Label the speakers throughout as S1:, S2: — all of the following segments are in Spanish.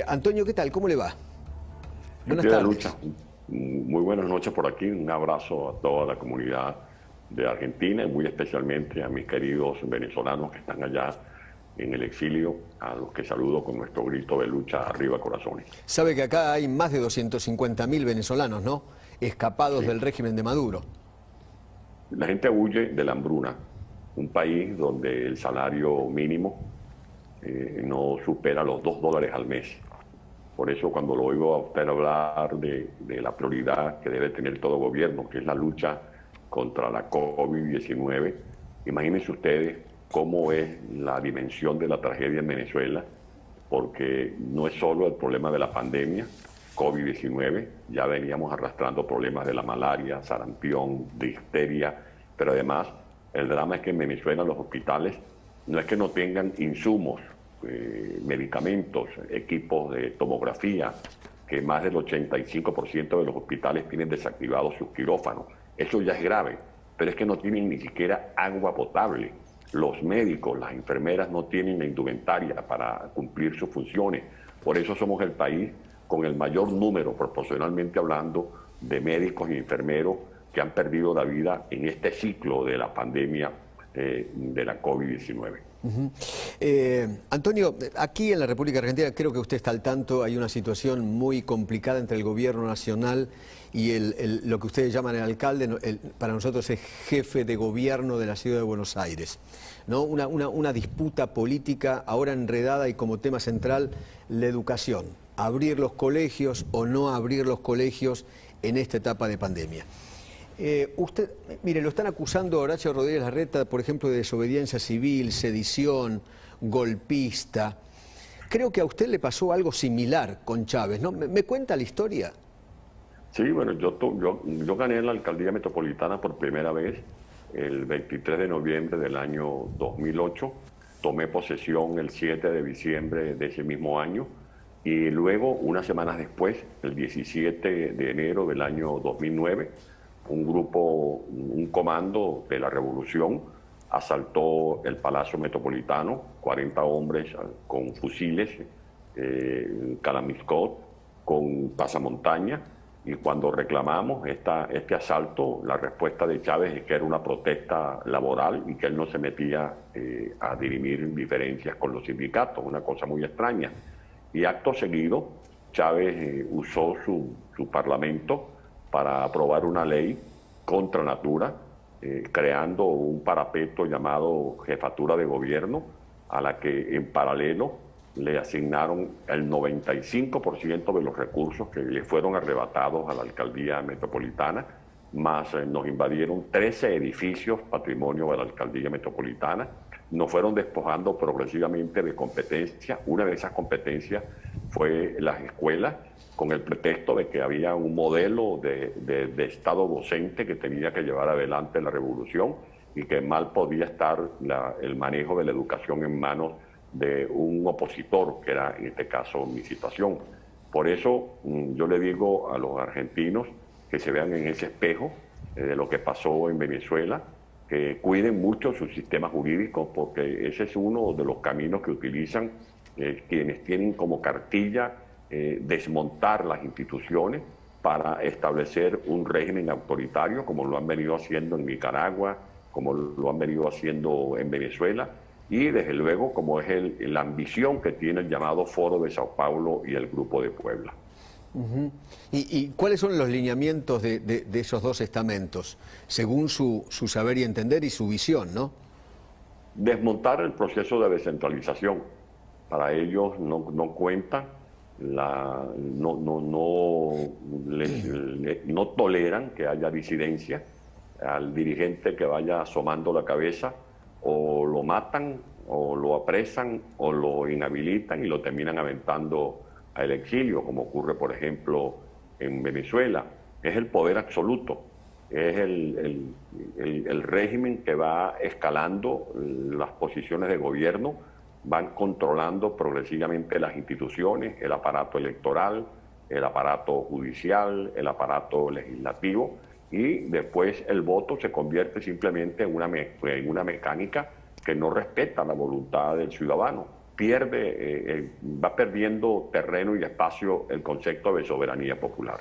S1: Antonio, ¿qué tal? ¿Cómo le va?
S2: En
S1: Buenas
S2: pie de lucha.
S1: tardes.
S2: Muy buenas noches por aquí. Un abrazo a toda la comunidad de Argentina y muy especialmente a mis queridos venezolanos que están allá en el exilio, a los que saludo con nuestro grito de lucha arriba corazones.
S1: Sabe que acá hay más de 250.000 venezolanos, ¿no? Escapados
S2: Sí.
S1: del régimen de Maduro.
S2: La gente huye de la hambruna, un país donde el salario mínimo no supera los $2 al mes. Por eso cuando lo oigo a usted hablar de la prioridad que debe tener todo gobierno, que es la lucha contra la COVID-19, imagínense ustedes cómo es la dimensión de la tragedia en Venezuela, porque no es solo el problema de la pandemia, COVID-19, ya veníamos arrastrando problemas de la malaria, sarampión, difteria, pero además el drama es que en Venezuela los hospitales no es que no tengan insumos, medicamentos, equipos de tomografía, que más del 85% de los hospitales tienen desactivados sus quirófanos. Eso ya es grave, pero es que no tienen ni siquiera agua potable. Los médicos, las enfermeras no tienen la indumentaria para cumplir sus funciones. Por eso somos el país con el mayor número, proporcionalmente hablando, de médicos y enfermeros que han perdido la vida en este ciclo de la pandemia de la COVID-19.
S1: Antonio, aquí en la República Argentina, creo que usted está al tanto, hay una situación muy complicada entre el gobierno nacional y lo que ustedes llaman el alcalde, para nosotros es jefe de gobierno de la ciudad de Buenos Aires, ¿no? Una disputa política ahora enredada y como tema central la educación, abrir los colegios o no abrir los colegios en esta etapa de pandemia. Usted, mire, lo están acusando a Horacio Rodríguez Larreta, por ejemplo, de desobediencia civil, sedición, golpista. Creo que a usted le pasó algo similar con Chávez, ¿no? ¿Me cuenta la historia?
S2: Sí, bueno, yo gané la alcaldía metropolitana por primera vez el 23 de noviembre del año 2008. Tomé posesión el 7 de diciembre de ese mismo año y luego, unas semanas después, el 17 de enero del año 2009, un comando de la revolución asaltó el Palacio Metropolitano, 40 hombres con fusiles, Kalashnikov, con pasamontaña, y cuando reclamamos este asalto, la respuesta de Chávez es que era una protesta laboral y que él no se metía a dirimir diferencias con los sindicatos, una cosa muy extraña. Y acto seguido, Chávez usó su parlamento para aprobar una ley contra natura, creando un parapeto llamado Jefatura de Gobierno, a la que en paralelo le asignaron el 95% de los recursos que le fueron arrebatados a la alcaldía metropolitana, más nos invadieron 13 edificios patrimonio de la alcaldía metropolitana, nos fueron despojando progresivamente de competencias. Una de esas competencias fue las escuelas, con el pretexto de que había un modelo de Estado docente que tenía que llevar adelante la revolución y que mal podía estar el manejo de la educación en manos de un opositor, que era en este caso mi situación. Por eso yo le digo a los argentinos que se vean en ese espejo de lo que pasó en Venezuela, que cuiden mucho su sistema jurídico, porque ese es uno de los caminos que utilizan quienes tienen como cartilla desmontar las instituciones para establecer un régimen autoritario, como lo han venido haciendo en Nicaragua, como lo han venido haciendo en Venezuela, y desde luego como es la ambición que tiene el llamado Foro de Sao Paulo y el Grupo de Puebla.
S1: ¿Y cuáles son los lineamientos de esos dos estamentos, según su saber y entender y su visión, ¿no?
S2: Desmontar el proceso de descentralización. Para ellos no cuenta, no toleran que haya disidencia. Al dirigente que vaya asomando la cabeza, o lo matan, o lo apresan, o lo inhabilitan y lo terminan aventando al exilio, como ocurre, por ejemplo, en Venezuela. Es el poder absoluto, es el régimen que va escalando las posiciones de gobierno, van controlando progresivamente las instituciones, el aparato electoral, el aparato judicial, el aparato legislativo, y después el voto se convierte simplemente en una mecánica que no respeta la voluntad del ciudadano. va perdiendo terreno y espacio el concepto de soberanía popular.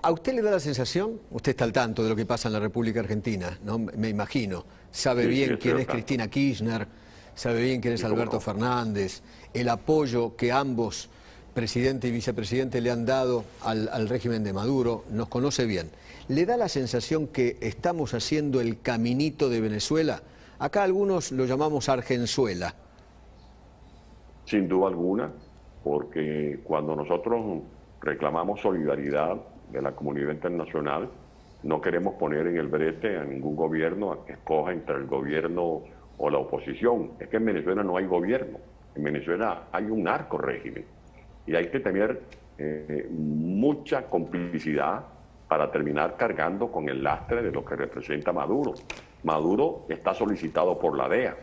S1: ¿A usted le da la sensación, usted está al tanto de lo que pasa en la República Argentina, ¿no? Me imagino, sabe bien quién es Cristina Kirchner, sabe bien quién es Alberto Fernández, el apoyo que ambos, presidente y vicepresidente, le han dado al régimen de Maduro, nos conoce bien. ¿Le da la sensación que estamos haciendo el caminito de Venezuela? Acá algunos lo llamamos Argenzuela.
S2: Sin duda alguna, porque cuando nosotros reclamamos solidaridad de la comunidad internacional, no queremos poner en el brete a ningún gobierno a que escoja entre el gobierno o la oposición. Es que en Venezuela no hay gobierno, en Venezuela hay un narco régimen y hay que tener mucha complicidad para terminar cargando con el lastre de lo que representa Maduro. Maduro está solicitado por la DEA,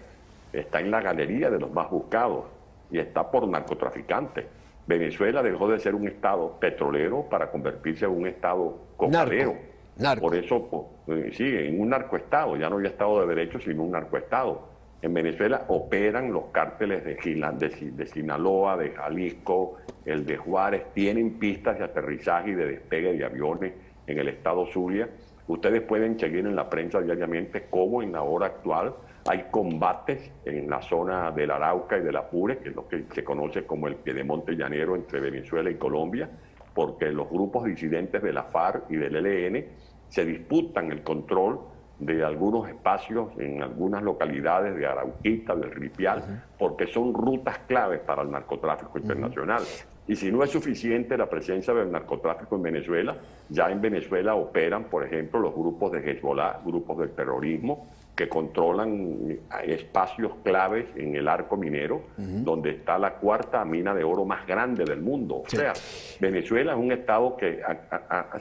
S2: está en la galería de los más buscados y está por narcotraficantes. Venezuela dejó de ser un estado petrolero para convertirse en un estado cocanero.
S1: Narco.
S2: Por eso, sí, en un narcoestado, ya no hay estado de derecho, sino un narcoestado. En Venezuela operan los cárteles de Sinaloa, de Jalisco, el de Juárez, tienen pistas de aterrizaje y de despegue de aviones en el estado Zulia. Ustedes pueden seguir en la prensa diariamente cómo en la hora actual hay combates en la zona del Arauca y del Apure, que es lo que se conoce como el Piedemonte Llanero entre Venezuela y Colombia, porque los grupos disidentes de la FARC y del ELN se disputan el control de algunos espacios en algunas localidades de Arauquita, del Ripial, porque son rutas claves para el narcotráfico internacional. Y si no es suficiente la presencia del narcotráfico en Venezuela, ya en Venezuela operan, por ejemplo, los grupos de Hezbollah, grupos del terrorismo, que controlan espacios claves en el arco minero, donde está la cuarta mina de oro más grande del mundo. O sea, Venezuela es un estado que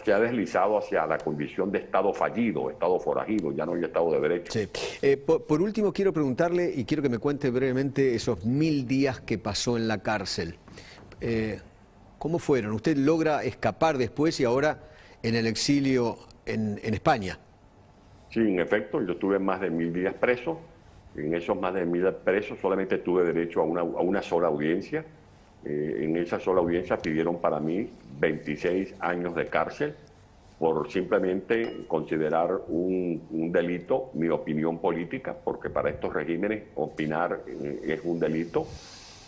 S2: se ha deslizado hacia la condición de estado fallido, estado forajido, ya no hay estado de derecho.
S1: Sí. Por último, quiero preguntarle, y quiero que me cuente brevemente esos 1000 días que pasó en la cárcel. ¿Cómo fueron? Usted logra escapar después y ahora en el exilio en España.
S2: Sí, en efecto, yo estuve más de 1000 días preso. En esos más de 1000 días presos solamente tuve derecho a una sola audiencia. En esa sola audiencia pidieron para mí 26 años de cárcel por simplemente considerar un delito mi opinión política, porque para estos regímenes opinar es un delito.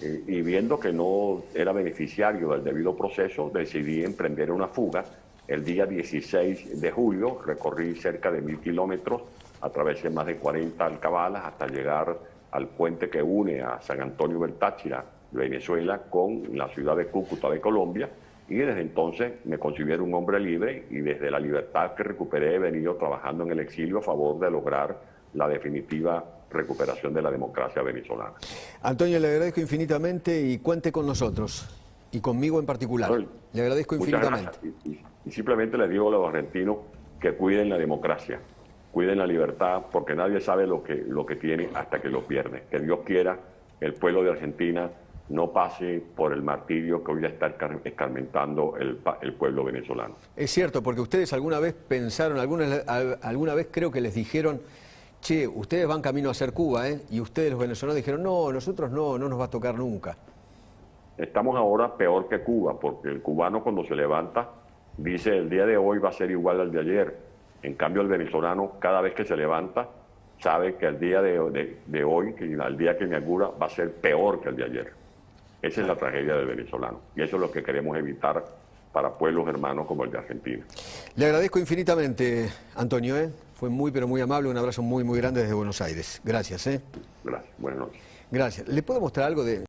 S2: Y viendo que no era beneficiario del debido proceso, decidí emprender una fuga. El día 16 de julio recorrí cerca de 1000 kilómetros, atravesé más de 40 alcabalas hasta llegar al puente que une a San Antonio del Táchira, Venezuela, con la ciudad de Cúcuta de Colombia, y desde entonces me considero un hombre libre y desde la libertad que recuperé he venido trabajando en el exilio a favor de lograr la definitiva recuperación de la democracia venezolana.
S1: Antonio, le agradezco infinitamente y cuente con nosotros, y conmigo en particular. Le agradezco infinitamente.
S2: Y simplemente les digo a los argentinos que cuiden la democracia, cuiden la libertad, porque nadie sabe lo que tiene hasta que lo pierde. Que Dios quiera que el pueblo de Argentina no pase por el martirio que hoy ya está escarmentando el pueblo venezolano.
S1: Es cierto, porque ustedes alguna vez pensaron, alguna vez creo que les dijeron: che, ustedes van camino a ser Cuba, ¿eh? Y ustedes los venezolanos dijeron: no, nosotros no nos va a tocar nunca.
S2: Estamos ahora peor que Cuba, porque el cubano cuando se levanta dice el día de hoy va a ser igual al de ayer. En cambio el venezolano cada vez que se levanta sabe que el día de hoy, que el día que inaugura, va a ser peor que el de ayer. Esa es la tragedia del venezolano y eso es lo que queremos evitar para pueblos hermanos como el de Argentina.
S1: Le agradezco infinitamente, Antonio, ¿eh? Fue muy pero muy amable, un abrazo muy grande desde Buenos Aires. Gracias.
S2: Gracias, buenas noches.
S1: Gracias. ¿Le puedo mostrar algo de...?